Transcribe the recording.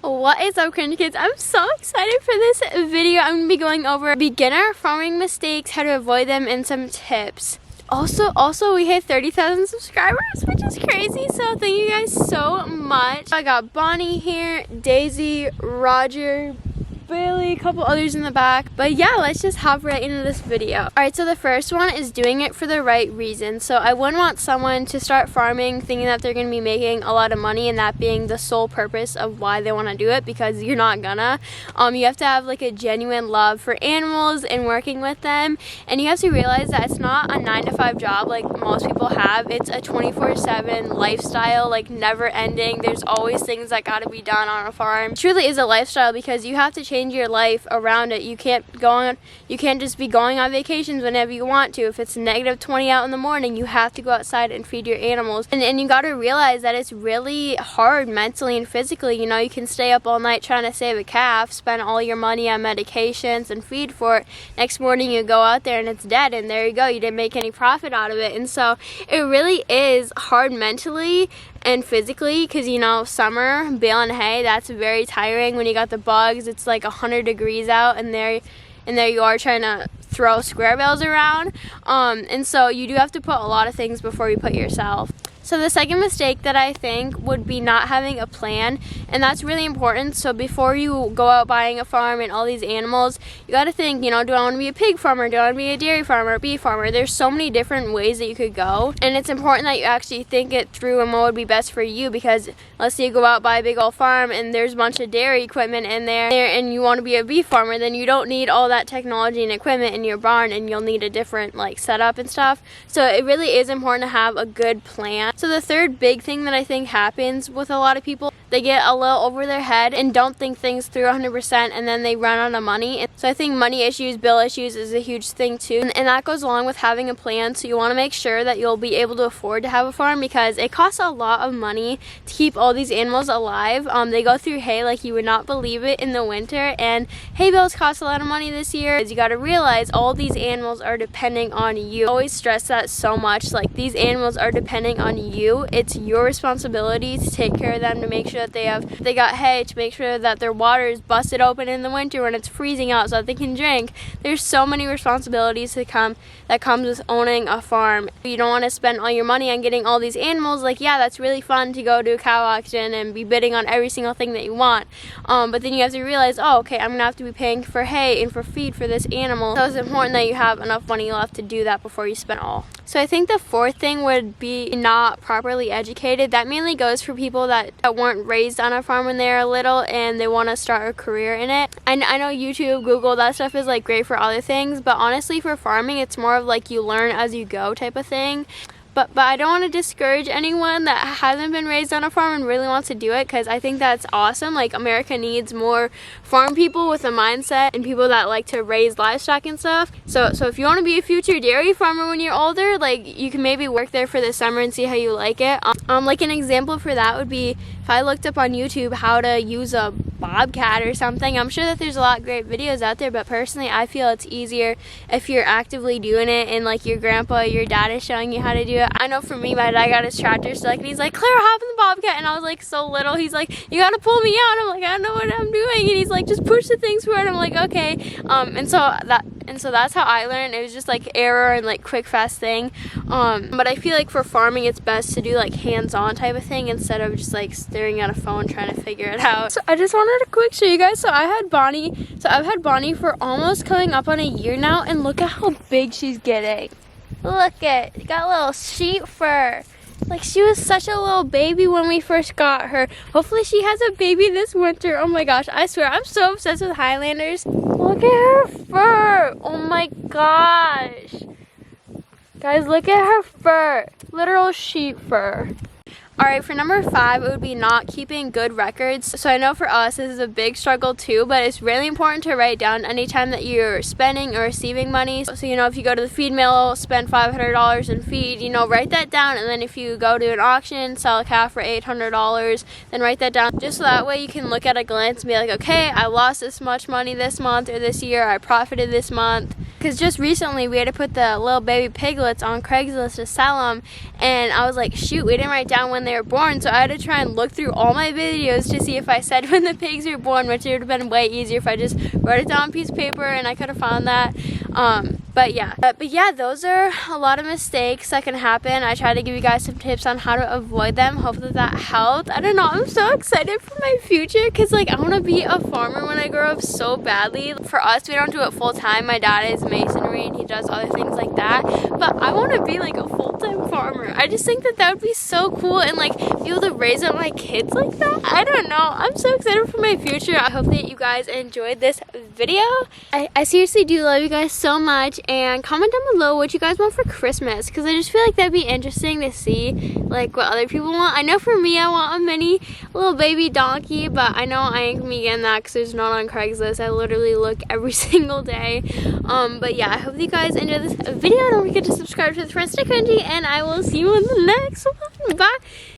What is up, Cringe Kids? I'm so excited for this video. I'm going to be going over beginner farming mistakes, how to avoid them, and some tips. Also, we hit 30,000 subscribers, which is crazy, so thank you guys so much. I got Bonnie here, Daisy, Roger, Bailey, a couple others in the back. But yeah, let's just hop right into this video. Alright, so the first one is doing it for the right reason. So I wouldn't want someone to start farming thinking that they're going to be making a lot of money and that being the sole purpose of why they want to do it, because you're not gonna. You have to have like a genuine love for animals and working with them, and you have to realize that it's not a 9-to-5 job like most people have. It's a 24/7 lifestyle, like never ending. There's always things that got to be done on a farm. It truly is a lifestyle because you have to change your life around it. You can't just be going on vacations whenever you want to. If it's -20 out in the morning, you have to go outside and feed your animals. And you got to realize that it's really hard mentally and physically. You know, you can stay up all night trying to save a calf, spend all your money on medications and feed for it. Next morning you go out there and it's dead, and there you go. You didn't make any profit out of it. And so it really is hard mentally and physically, because you know, summer baling hay, that's very tiring. When you got the bugs, it's like 100 degrees out, and there you are trying to throw square bales around. And so you do have to put a lot of things before you put yourself. So the second mistake that I think would be not having a plan, and that's really important. So before you go out buying a farm and all these animals, you got to think, you know, do I want to be a pig farmer? Do I want to be a dairy farmer, a beef farmer? There's so many different ways that you could go, and it's important that you actually think it through and what would be best for you, because let's say you go out buy a big old farm and there's a bunch of dairy equipment in there and you want to be a beef farmer, then you don't need all that technology and equipment in your barn, and you'll need a different like setup and stuff. So it really is important to have a good plan. So the third big thing that I think happens with a lot of people, they get a little over their head and don't think things through 100%, and then they run out of money. And so I think money issues, bill issues is a huge thing too, and that goes along with having a plan. So you want to make sure that you'll be able to afford to have a farm, because it costs a lot of money to keep all these animals alive. They go through hay like you would not believe it in the winter, and hay bales cost a lot of money this year. You got to realize all these animals are depending on you. I always stress that so much, like these animals are depending on you. It's your responsibility to take care of them, to make sure that they got hay, to make sure that their water is busted open in the winter when it's freezing out so that they can drink. There's so many responsibilities that comes with owning a farm. You don't want to spend all your money on getting all these animals. Like, yeah, that's really fun to go to a cow auction and be bidding on every single thing that you want, but then you have to realize, oh, okay, I'm gonna have to be paying for hay and for feed for this animal. So it's important that you have enough money left to do that before you spend all. So I think the fourth thing would be not properly educated. That mainly goes for people that weren't raised on a farm when they were little and they want to start a career in it. I know YouTube, Google, that stuff is like great for other things, but honestly for farming it's more of like you learn as you go type of thing. But I don't want to discourage anyone that hasn't been raised on a farm and really wants to do it, because I think that's awesome. Like, America needs more farm people with a mindset and people that like to raise livestock and stuff. So if you want to be a future dairy farmer when you're older, like, you can maybe work there for the summer and see how you like it. Like an example for that would be if I looked up on YouTube how to use a bobcat or something. I'm sure that there's a lot of great videos out there, but personally I feel it's easier if you're actively doing it and like your grandpa, your dad is showing you how to do it. I know for me, my dad got his tractor stuck and he's like, Claire, hop in the bobcat, and I was like so little. He's like, you gotta pull me out. I'm like, I don't know what I'm doing, and he's like, just push the things forward. I'm like, okay. And so that's how I learned. It was just like error and like quick fast thing. But I feel like for farming it's best to do like hands-on type of thing instead of just like staring at a phone trying to figure it out. So I just wanted to quick show you guys. So I've had Bonnie for almost coming up on a year now, and look at how big she's getting. Look at, got a little sheep fur. Like, she was such a little baby when we first got her. Hopefully she has a baby this winter. Oh my gosh, I swear, I'm so obsessed with Highlanders. Look at her fur. Oh my gosh. Guys, look at her fur. Literal sheep fur. Alright, for number 5, it would be not keeping good records. So I know for us this is a big struggle too, but it's really important to write down anytime that you're spending or receiving money. So you know, if you go to the feed mill, spend $500 in feed, you know, write that down. And then if you go to an auction, sell a calf for $800, then write that down. Just so that way you can look at a glance and be like, okay, I lost this much money this month or this year, I profited this month. Because just recently we had to put the little baby piglets on Craigslist to sell them, and I was like, shoot, we didn't write down when when they were born, so I had to try and look through all my videos to see if I said when the pigs were born, which it would have been way easier if I just wrote it down on a piece of paper and I could have found that. But yeah, those are a lot of mistakes that can happen. I tried to give you guys some tips on how to avoid them. Hopefully that helped. I don't know, I'm so excited for my future because like I want to be a farmer when I grow up so badly. For us, we don't do it full time. My dad is masonry and he does other things like that, but I want to be like a full-time farmer. I just think that would be so cool and like be able to raise up my kids like that. I don't know, I'm so excited for my future. I hope that you guys enjoyed this video. I seriously do love you guys so much, and comment down below what you guys want for Christmas because I just feel like that'd be interesting to see like what other people want. I know for me I want a mini little baby donkey, but I know I ain't gonna be getting that because it's not on Craigslist. I literally look every single day. But yeah, I hope you guys enjoyed this video. Don't forget to subscribe to the Friends to Cringe, and I will see you in the next one. Bye.